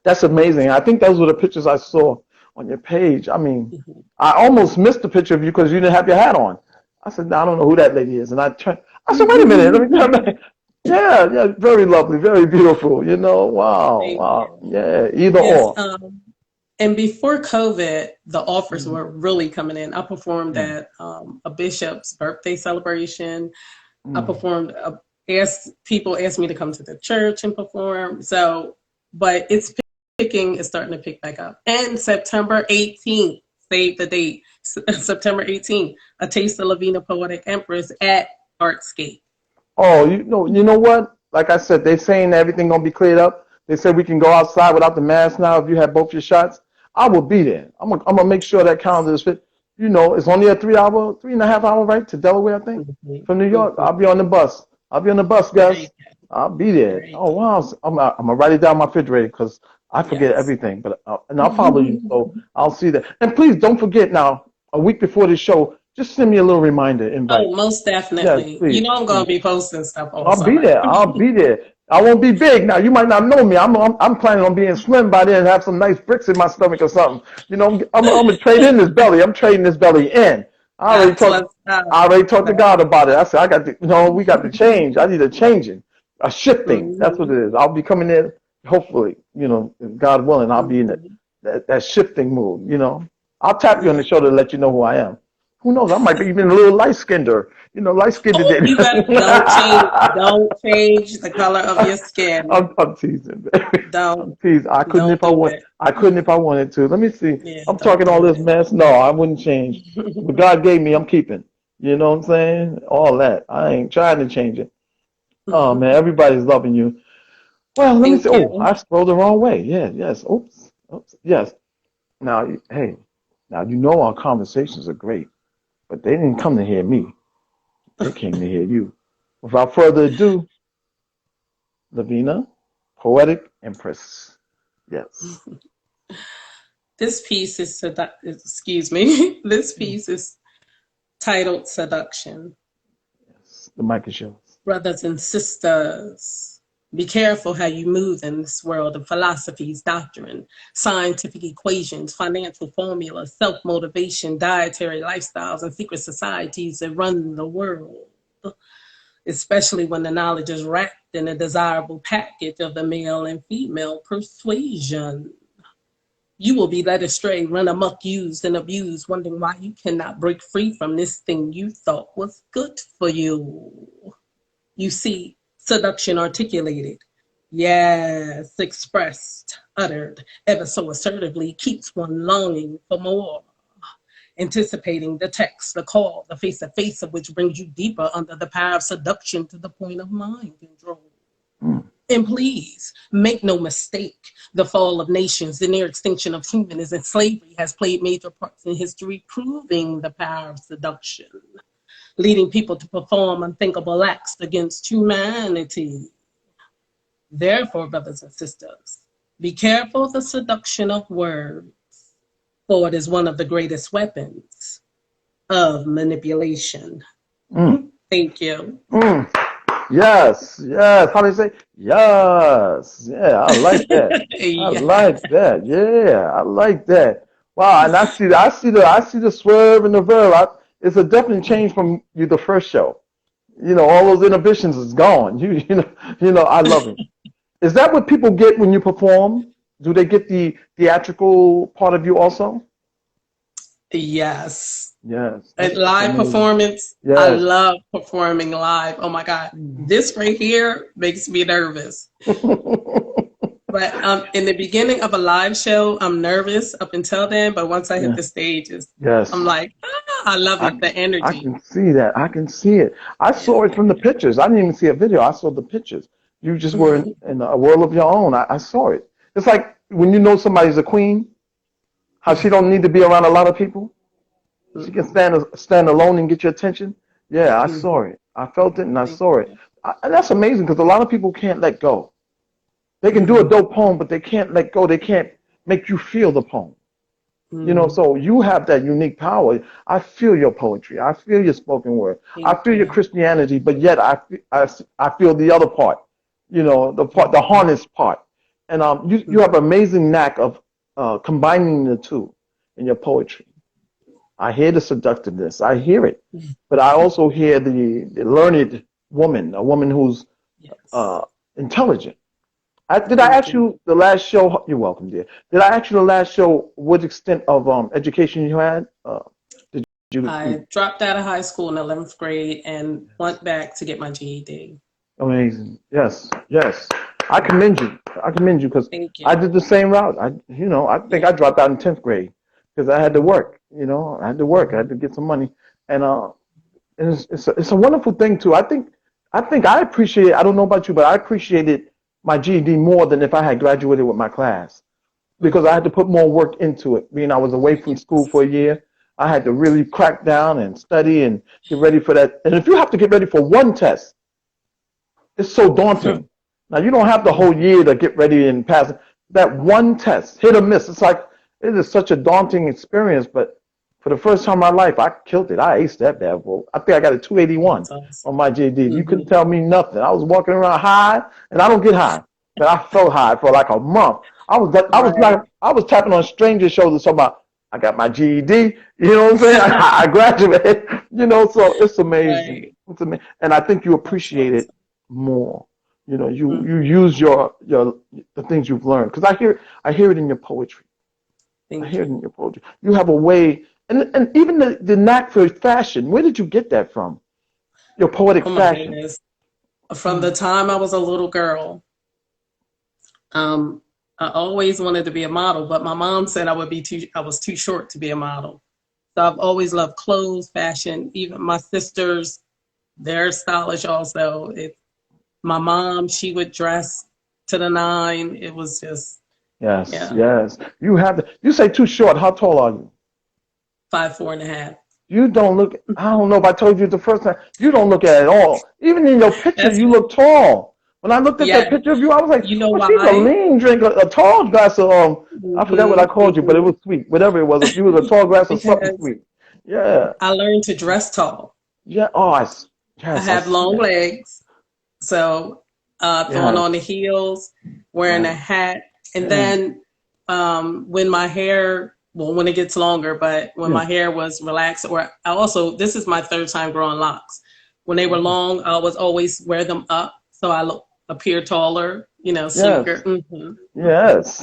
that's amazing. I think those were the pictures I saw on your page. I mean, I almost missed the picture of you because you didn't have your hat on. I said, "No, I don't know who that lady is," and I turned. I said, "Wait a minute, let me turn back." Yeah, yeah, very lovely, very beautiful. Wow, Thank wow, you. yeah, either Yes, or. and before COVID, the offers Mm, were really coming in. I performed mm, at a bishop's birthday celebration. I mm. performed, people asked me to come to the church and perform. So, but it's starting to pick back up. And September 18th, save the date, September 18th, a taste of Lavina Poetic Empress at Artscape. Oh, you know what? Like I said, they saying everything gonna be cleared up. They said we can go outside without the mask now if you have both your shots. I will be there. I'm gonna make sure that calendar is fit. You know, it's only a 3.5 hour ride to Delaware, I think, from New York. I'll be on the bus. I'll be on the bus, guys. I'll be there. Oh wow! I'm gonna write it down my refrigerator because I forget Yes. everything. But and I'll follow you, so I'll see that. And please don't forget now. A week before the show, just send me a little reminder invite. Oh, most Yes, definitely. You please, know I'm please. gonna be posting stuff all I'll be summer. there. I'll be there. I won't be big now. You might not know me. I'm planning on being slim by then and have some nice bricks in my stomach or something. You know, I'm gonna trade in this belly. I'm trading this belly in. I already That's talked. what's up. I already talked to God about it. I said I got to. You know, we got to change. I need a changing, a shifting. That's what Mhm. it is. I'll be coming in. Hopefully, you know, God willing, I'll be in Mhm. that shifting mood. You know, I'll tap you on Yeah. the shoulder to let you know who I am. Who knows? I might be even a little light skinned or light skinned Oh, today. you better don't change the color of your skin. I'm teasing, baby. Don't I'm teasing. I couldn't don't if I do want. it. I couldn't if I wanted to. Let me see. Yeah, I'm don't talking all do this mess. No, I wouldn't change. What it. God gave me, I'm keeping. You know what I'm saying? All that. I ain't trying to change it. Oh man, everybody's loving you. Well, let me see. Thank Oh, you. I scrolled the wrong way. Yeah, yes. Oops. Oops. Yes. Now, hey, now you know our conversations are great, but they didn't come to hear me. They came to hear you. Without further ado, Lavina, Poetic Empress. Yes. This piece is excuse me. This piece is titled Seduction. Yes. The mic is yours. Brothers and sisters, be careful how you move in this world of philosophies, doctrine, scientific equations, financial formulas, self-motivation, dietary lifestyles, and secret societies that run the world, especially when the knowledge is wrapped in a desirable package of the male and female persuasion. You will be led astray, run amok, used and abused, wondering why you cannot break free from this thing you thought was good for you. You see, seduction articulated, yes, expressed, uttered, ever so assertively, keeps one longing for more, anticipating the text, the call, the face-to-face of which brings you deeper under the power of seduction to the point of mind control. Mm. And please make no mistake, the fall of nations, the near extinction of humanism, and slavery has played major parts in history, proving the power of seduction, leading people to perform unthinkable acts against humanity. Therefore, brothers and sisters, be careful of the seduction of words, for it is one of the greatest weapons of manipulation. Mm. Thank you. Mm. Yes, yes. How do you say? Yes. Yeah, I like that. I Yes. like that. Yeah, I like that. Wow, and I see the swerve and the verve. It's a definite change from you the first show. All those inhibitions is gone. I love it. Is that what people get when you perform? Do they get the theatrical part of you also? Yes. Yes, A that's live amazing. performance, I Yes. love performing live. Oh my God. This right here makes me nervous. But in the beginning of a live show, I'm nervous up until then. But once I hit Yeah. the stages, I'm Yes. like, I love I it, can, the I energy. can see that. I can see it. I Yeah. saw it from the pictures. I didn't even see a video. I saw the pictures. You just were in a world of your own. I saw it. It's like when you know somebody's a queen, how she don't need to be around a lot of people. She can stand alone and get your attention. Yeah, I saw it. I felt it and I Thank saw it. you. And that's amazing because a lot of people can't let go. They can do a dope poem, but they can't let go. They can't make you feel the poem. So you have that unique power. I feel your poetry. I feel your spoken word. I Thank feel your you. Christianity, but yet I feel the other part, the harness part. And you have an amazing knack of combining the two in your poetry. I hear the seductiveness. I hear it. But I also hear the learned woman, a woman who's Yes. uh, intelligent. Did I Thank ask you. you the last show? You're welcome, dear. Did I ask you the last show what extent of education you had? Did you? I dropped out of high school in 11th grade and went back to get my GED. Amazing. Yes, yes. I commend you. I commend you because Thank I you. did the same route. I think Yeah. I dropped out in 10th grade because I had to work. I had to work. I had to get some money, and it's a wonderful thing too. I think I appreciate. I don't know about you, but I appreciated my GED more than if I had graduated with my class because I had to put more work into it. Being I was away from school Yes. for a year, I had to really crack down and study and get ready for that. And if you have to get ready for one test, it's so daunting. Now you don't have the whole year to get ready and pass it. That one test, hit or miss. It's like it is such a daunting experience. But for the first time in my life, I killed it. I aced that bad boy. I think I got a 281 That's awesome. on my JD. You couldn't Mm-hmm. tell me nothing. I was walking around high, and I don't get high, but I felt high for like a month. Right, I was tapping on strangers' shoulders talking about I got my GED. You know what I'm saying? I graduated. You know, so it's amazing. right. It's amazing, and I think you That's appreciate it awesome. more. You know, you Mm-hmm. use your the things you've learned because I hear it in your poetry. I Thank hear it you. in your poetry. You have a way, and even the knack for fashion. Where did you get that from? Your poetic Oh my fashion. goodness. From the Mm. time I was a little girl, um, I always wanted to be a model, but my mom said I was too short to be a model. So I've always loved clothes, fashion. Even my sisters, they're stylish also. My mom, she would dress to the nine. It was just, Yes, yeah, yes. You have the. You say too short. How tall are you? 5'4.5". You don't look. I don't know if I told you the first time. You don't look at it at all. Even in your picture, That's you look tall. When I looked at that yeah. picture of you, I was like, You know "Oh, she's a why? lean drinker, a tall glass of I forgot what I Hmm. called you, but it Hmm. was sweet. Whatever it was, you was a tall glass of something Because sweet. Yeah, I learned to dress tall. yeah. Oh, I yes, I have see long that. legs, so throwing on the Yes, heels, wearing a right. hat, and Yeah, then when my hair, well, when it gets longer, but when yeah. my hair was relaxed, or I also, this is my third time growing locks. When they were Okay. long, I was always wear them up, so I appear taller, sleeker. Yes, Hmm. yes.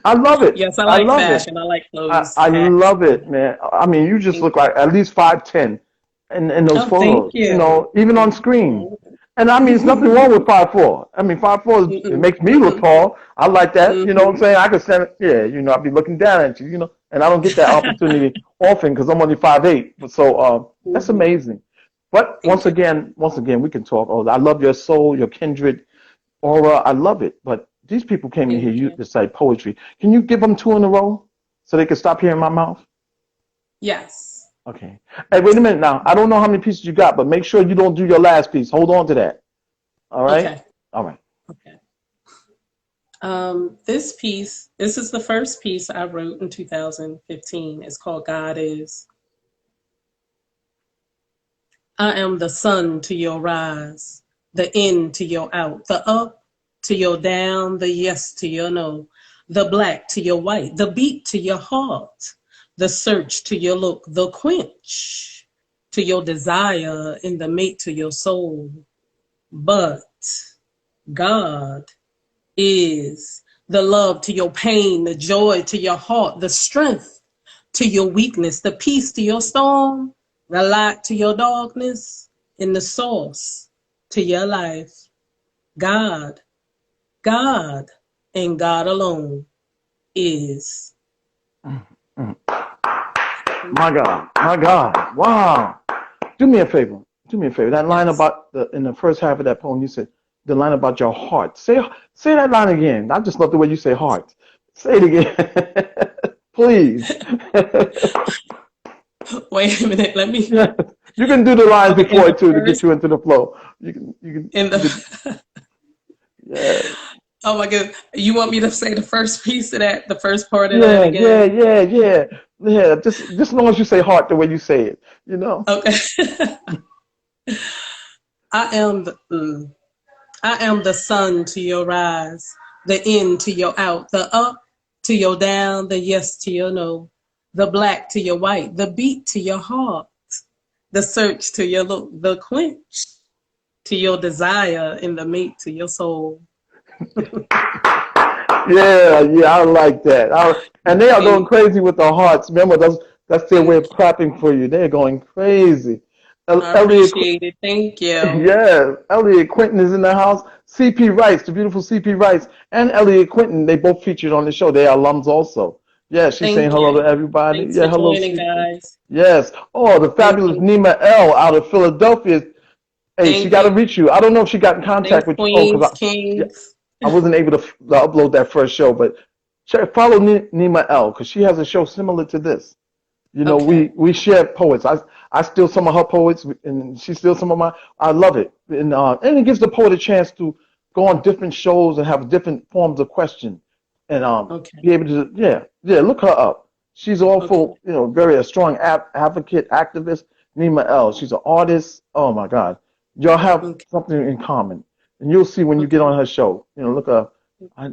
I love it. Yes, I I like love it. fashion. I like clothes, I hats. love it, man. I mean, you just Thank look like at least 5'10" in those Oh, thank photos, you you. know, even on screen. Mhm. And I mean, it's nothing wrong with 5'4". I mean, 5'4", it Mm-mm, makes me look mm-mm, tall. I like that. You know what I'm mm-hmm. saying? I could stand, yeah, you know, I'd be looking down at you, you know, and I don't get that opportunity often because I'm only 5'8". So that's Hmm. amazing. But Thank you. once again, we can talk. Oh, I love your soul, your kindred aura. I love it. But these people came in here Thank you you. to say poetry. Can you give them two in a row so they can stop hearing my mouth? Yes. Okay. Hey, wait a minute now. I don't know how many pieces you got, but make sure you don't do your last piece. Hold on to that. All right? Okay. All right. Okay. This is the first piece I wrote in 2015. It's called God Is. I am the sun to your rise, the in to your out, the up to your down, the yes to your no, the black to your white, the beat to your heart, the search to your look, the quench to your desire, and the mate to your soul. But God is the love to your pain, the joy to your heart, the strength to your weakness, the peace to your storm, the light to your darkness, and the source to your life. God, God, and God alone is. Mm, mm. My God. My God. Wow. Do me a favor. Do me a favor. That line Yes. about in the first half of that poem, you said the line about your heart. Say that line again. I just love the way you say heart. Say it again. Please. Wait a minute. Let me. Yeah. You can do the lines Okay. before it too to get you into the flow. In You can, the, yeah. oh my God. You want me to say the first piece of that, the first part of that Yeah, yeah, again? yeah, yeah, yeah. Just as long as you say heart the way you say it, you know. Okay. I am the, I am the sun to your rise, the in to your out, the up to your down, the yes to your no, the black to your white, the beat to your heart, the search to your look, the quench to your desire, and the mate to your soul. Yeah, yeah, I like that. And they are going Thank, crazy with their hearts. Remember, that's their way thank of you. clapping for you. They're going crazy. I Elliot, appreciate it. Thank you. yeah, Elliot Quinton is in the house. CP Rice, the beautiful CP Rice, and Elliot Quinton, they both featured on the show. They are alums also. Yeah, she's saying Thank hello to you. everybody. Thanks Yeah, for hello, joining, CP. guys. Yes. Oh, the Thank fabulous you. Nima L out of Philadelphia. Hey, she Thank got to you. reach you. I don't know if she got in contact Thanks, with your phone because Queens, yeah, Kings. I wasn't able to upload that first show, but follow Nima L because she has a show similar to this. You know, Okay. we share poets. I steal some of her poets, and she steals some of mine. I love it, and it gives the poet a chance to go on different shows and have different forms of question, and Okay. be able to look her up. She's Okay. also very a strong advocate activist. Nima L. She's an artist. Oh my God, y'all have Okay. something in common, and you'll see when you get Okay. on her show. Look her. I,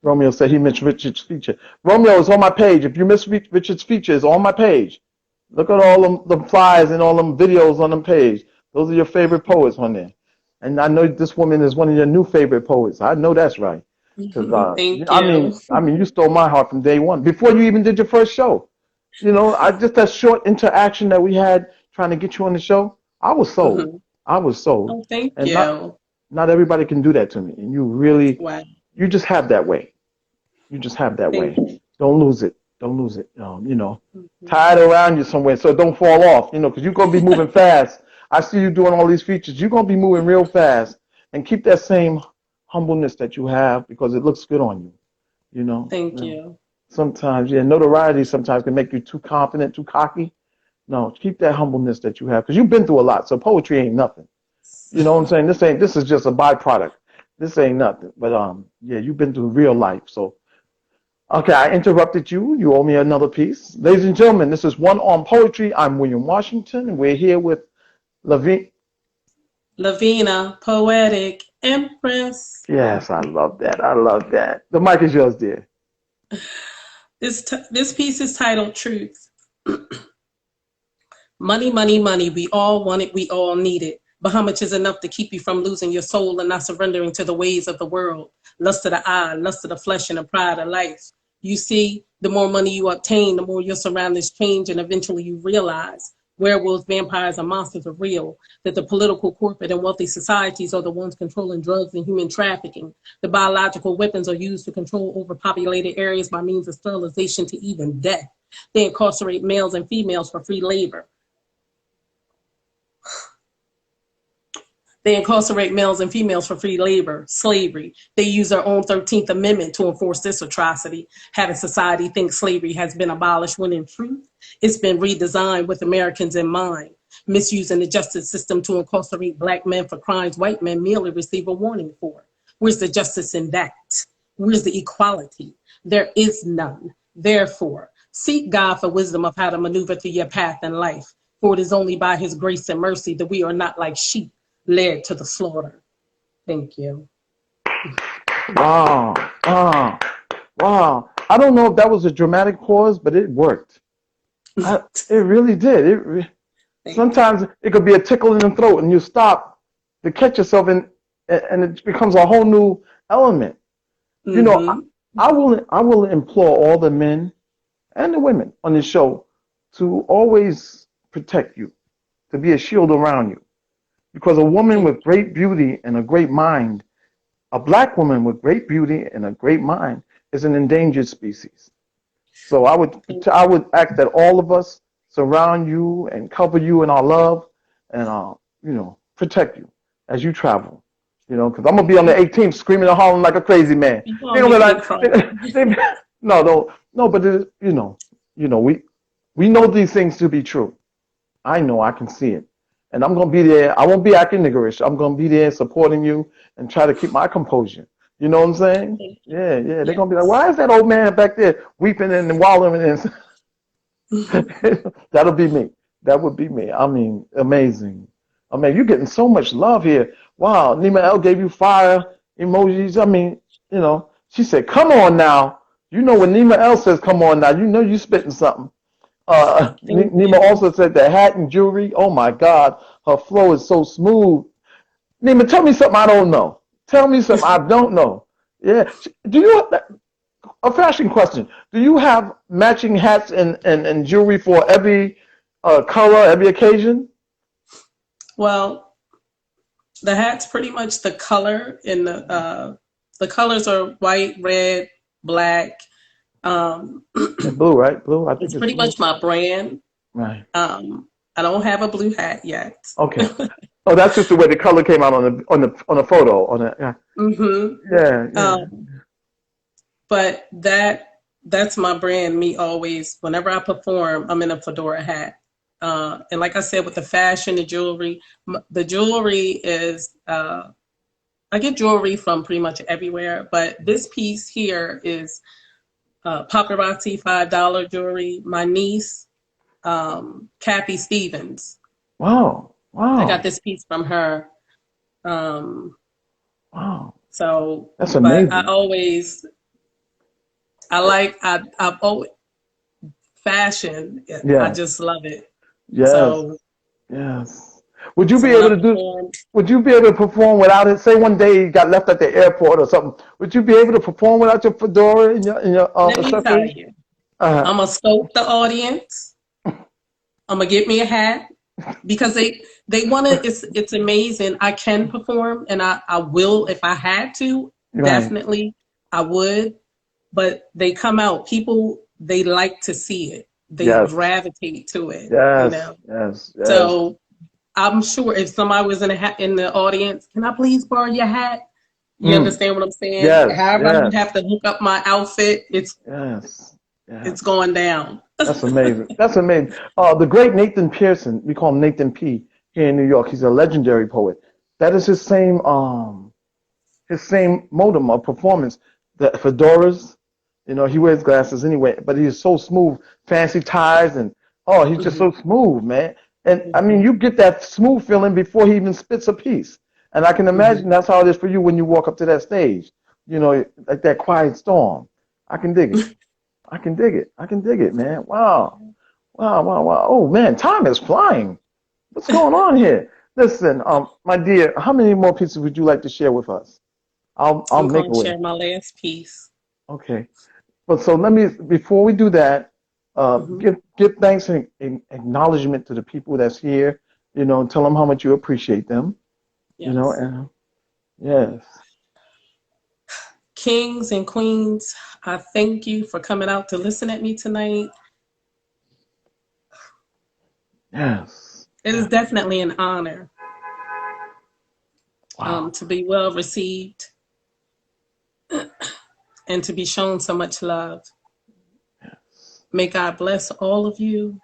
Romeo said he missed Richard's feature. Romeo is on my page. If you miss Richard's feature, it's on my page. Look at all them flyers and all them videos on them page. Those are your favorite poets on there. And I know this woman is one of your new favorite poets. I know that's right. Because Thank I you. mean, you stole my heart from day one. Before you even did your first show. I just that short interaction that we had trying to get you on the show. I was sold. Mhm. I was sold. Oh, thank And you. not everybody can do that to me. And Wow. you just have that way. You just have that Thank way. you. Don't lose it. Don't lose it. Mhm. Tie it around you somewhere so it don't fall off. Because you're gonna be moving fast. I see you doing all these features. You're gonna be moving real fast, and keep that same humbleness that you have because it looks good on you. You know. Thank Yeah. you. Sometimes, notoriety sometimes can make you too confident, too cocky. No, keep that humbleness that you have because you've been through a lot. So poetry ain't nothing. You know what I'm saying? This is just a byproduct. This ain't nothing. But yeah, you've been through real life. So okay, I interrupted you. You owe me another piece. Ladies and gentlemen, this is One on Poetry. I'm William Washington, and we're here with Lavina. Lavina, Poetic, Empress. Yes, I love that. I love that. The mic is yours, dear. This piece is titled Truth. Money, money, money. We all want it. We all need it. But how much is enough to keep you from losing your soul and not surrendering to the ways of the world? Lust of the eye, lust of the flesh, and the pride of life. You see, the more money you obtain, the more your surroundings change, and eventually you realize werewolves, vampires, and monsters are real, that the political, corporate, and wealthy societies are the ones controlling drugs and human trafficking. The biological weapons are used to control overpopulated areas by means of sterilization to even death. They incarcerate males and females for free labor. They incarcerate males and females for free labor, slavery. They use their own 13th Amendment to enforce this atrocity, having society think slavery has been abolished when in truth, it's been redesigned with Americans in mind. Misusing the justice system to incarcerate black men for crimes white men merely receive a warning for. Where's the justice in that? Where's the equality? There is none. Therefore, seek God for wisdom of how to maneuver through your path in life. For it is only by his grace and mercy that we are not like sheep led to the slaughter. Thank you. Wow, wow, wow. I don't know if that was a dramatic pause, but it worked. It really did. Thank you. Sometimes it could be a tickle in the throat, and you stop to catch yourself, and it becomes a whole new element. You know, Mm-hmm. I will implore all the men and the women on this show to always protect you, to be a shield around you. Because a woman Thank with great beauty and a great mind, a black woman with great beauty and a great mind, is an endangered species. So you. I would ask that all of us surround you and cover you in our love, and protect you as you travel. Because I'm gonna be on the 18th screaming and hollering like a crazy man. You're They're gonna gonna be make me like, cry. no, no, no. But we know these things to be true. I know I can see it. And I'm going to be there. I won't be acting niggerish. I'm going to be there supporting you and try to keep my composure. You know what I'm saying? Thank you. Yeah, yeah. They're going to be like, Yes. why is that old man back there weeping and wallowing? That'll be me. That would be me. I mean, amazing. I mean, you're getting so much love here. Wow. Nima L gave you fire emojis. I mean, she said, come on now. When Nima L says, come on now, you spitting something. Thank Nima you. also said the hat and jewelry. Oh my God, her flow is so smooth. Nima, tell me something I don't know. Tell me something I don't know. Yeah. Do you a fashion question? Do you have matching hats and jewelry for every color, every occasion? Well, the hat's pretty much the color in the colors are white, red, black. Um, And blue, right? Blue. I think it's it's pretty blue. much my brand. Right. I don't have a blue hat yet. Okay. Oh, that's just the way the color came out on the photo. On the, yeah. Mm-hmm. Yeah. Yeah. But that that's my brand. Me always, whenever I perform, I'm in a fedora hat. And like I said, with the fashion, the jewelry, the jewelry is, I get jewelry from pretty much everywhere, but this piece here is paparazzi $5 jewelry. My niece, Kathy Stevens, Wow, I got wow, this piece from her. Um, wow. so, That's but I amazing. always, I've always, fashion, I Yes, just love it. yes, So, yes. Would you so be when able I to do? perform, Would you be able to perform without it? Say one day you got left at the airport or something. Would you be able to perform without your fedora and your let me tell accessories? you, Uh, I'm gonna scope the audience. I'm gonna get me a hat because they want to. It's amazing. I can perform, and I will if I had to. right. Definitely, I would. But they come out. People they like to see it. They Yes. gravitate to it. You Yes. know. Yes. Yes. So I'm sure if somebody was in a hat in the audience, can I please borrow your hat? You Mm. understand what I'm saying? Yes. However, I'm gonna Yes. have to hook up my outfit. Yes. It's Yes. going down. That's amazing. That's amazing. The great Nathan Pearson, we call him Nathan P. here in New York. He's a legendary poet. That is his same modem of performance. The fedoras, he wears glasses anyway, but he's so smooth, fancy ties, and he's just so Mhm, smooth, man. And I mean, mhm, you get that smooth feeling before he even spits a piece. And I can imagine mhm. that's how it is for you when you walk up to that stage, like that quiet storm. I can dig it. I can dig it. I can dig it, man. Wow. Wow, wow, wow. Oh man, time is flying. What's going on here? Listen, my dear, how many more pieces would you like to share with us? I'll I'm make going a to way. share my last piece. Okay. But so let me before we do that, Hmm. give thanks and acknowledgement to the people that's here. Tell them how much you appreciate them. Yes. And yes, Kings and queens, I thank you for coming out to listen at me tonight. yes, It is yes. definitely an honor Wow. to be well received and to be shown so much love. May God bless all of you.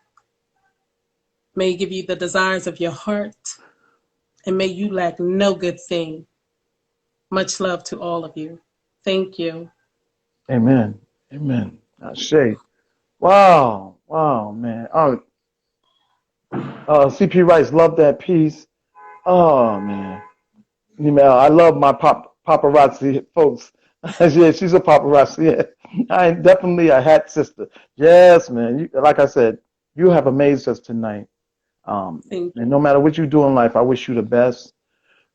May He give you the desires of your heart. And may you lack no good thing. Much love to all of you. Thank you. Amen. Amen. Shay. Wow. Wow, man. CP Rice, love that piece. Oh man. I love my paparazzi folks. Yeah, she's a paparazzi. Yeah. I am definitely a hat sister. Yes, man. Like I said, you have amazed us tonight. Thank And no you. matter what you do in life, I wish you the best.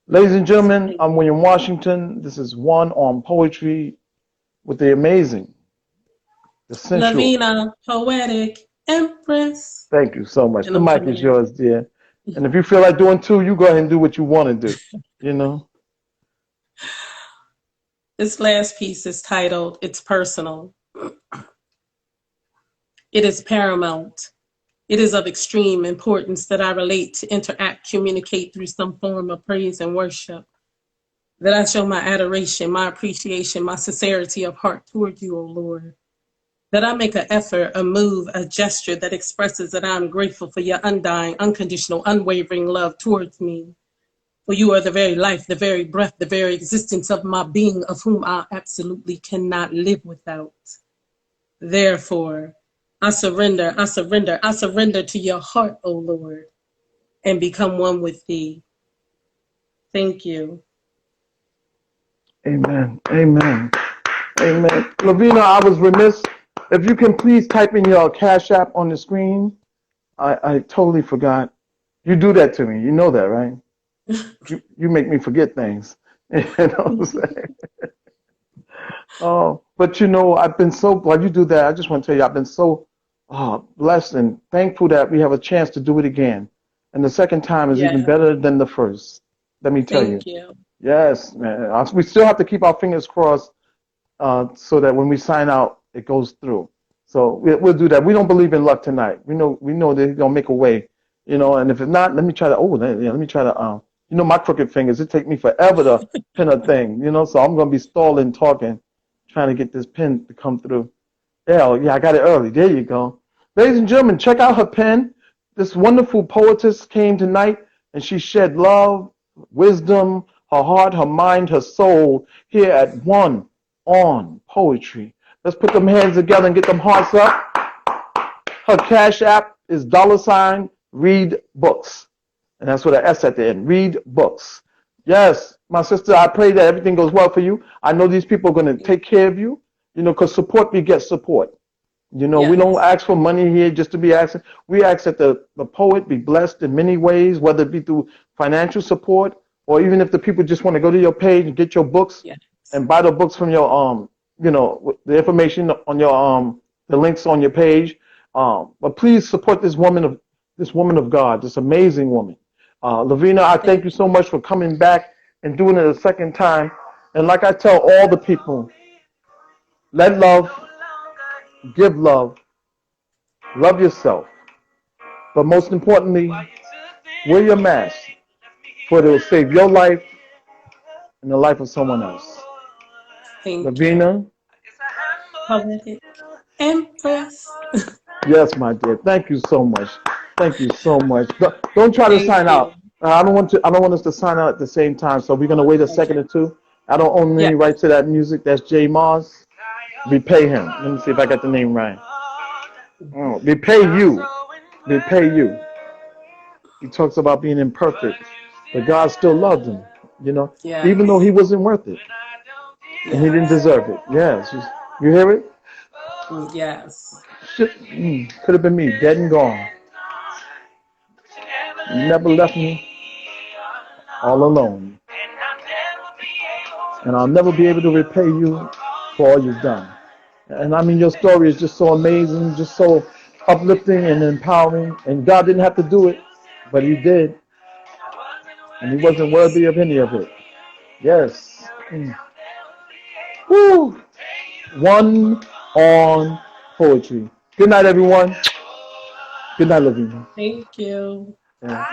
Ladies and gentlemen, Thank I'm you. William Washington. This is One on Poetry with the amazing, the sensual. Lavina, Poetic, Empress, Thank you so much. and The I'm mic coming is in. yours, dear. And if you feel like doing two, you go ahead and do what you want to do. You know? This last piece is titled It's Personal. It is paramount. It is of extreme importance that I relate to interact, communicate through some form of praise and worship. That I show my adoration, my appreciation, my sincerity of heart toward you, O Lord. That I make an effort, a move, a gesture that expresses that I'm grateful for your undying, unconditional, unwavering love towards me. For you are the very life, the very breath, the very existence of my being, of whom I absolutely cannot live without. Therefore, I surrender to your heart, O Lord, and become one with thee. Thank you. Amen. Amen. Amen. Lavina, I was remiss. If you can please type in your Cash App on the screen. I totally forgot. You do that to me. You know that, right? You make me forget things. You know what I'm saying? Oh, but I've been so, while you do that, I just want to tell you, I've been so blessed and thankful that we have a chance to do it again. And the second time is even Yeah, better than the first. Let me tell you. thank you. Yes, man. We still have to keep our fingers crossed so that when we sign out, it goes through. So we'll do that. We don't believe in luck tonight. We know they're gonna make a way, and if it's not, let me try to. Oh, let me try to. My crooked fingers. It take me forever to pin a thing. So I'm gonna be stalling, talking, trying to get this pin to come through. Yeah, yeah, I got it early. There you go. Ladies and gentlemen, check out her pen. This wonderful poetess came tonight and she shed love, wisdom, her heart, her mind, her soul here at One on Poetry. Let's put them hands together and get them hearts up. Her cash app is $ read books. And that's with an S at the end. Read books. Yes, my sister, I pray that everything goes well for you. I know these people are going to take care of you, because support begets support. We don't Yes. ask for money here just to be asking. We ask that the poet be blessed in many ways, whether it be through financial support or even if the people just want to go to your page and get your books Yes. and buy the books from your the information on your the links on your page. But please support this woman of God, this amazing woman. Lavina, I thank Thank you so much for coming back and doing it a second time. And like I tell all the people, let love, give love, love yourself. But most importantly, wear your mask, for it will save your life and the life of someone else. thank you. Lavina, Poetic Empress. yes, my dear. Thank you so much. Thank you so much. Don't try to Thank sign you. out. I don't want to. I don't want us to sign out at the same time. So we're gonna wait a second Okay. or two. I don't own any Yes. right to that music. That's Jay Mars. We pay him. Let me see if I got the name right. Oh, we pay you. We pay you. He talks about being imperfect, but God still loved him. You know, even though Yes. he wasn't worth it and he didn't Yes. deserve it. Yes, you hear it? Yes. Shit, could have been me, dead and gone. You never left me all alone, and I'll never be able to repay you for all you've done. And I mean, your story is just so amazing, just so uplifting and empowering. And God didn't have to do it, but He did, and He wasn't worthy of any of it. Yes. Woo! One on poetry. Good night, everyone. Good night, Lavina. Thank you. Yeah.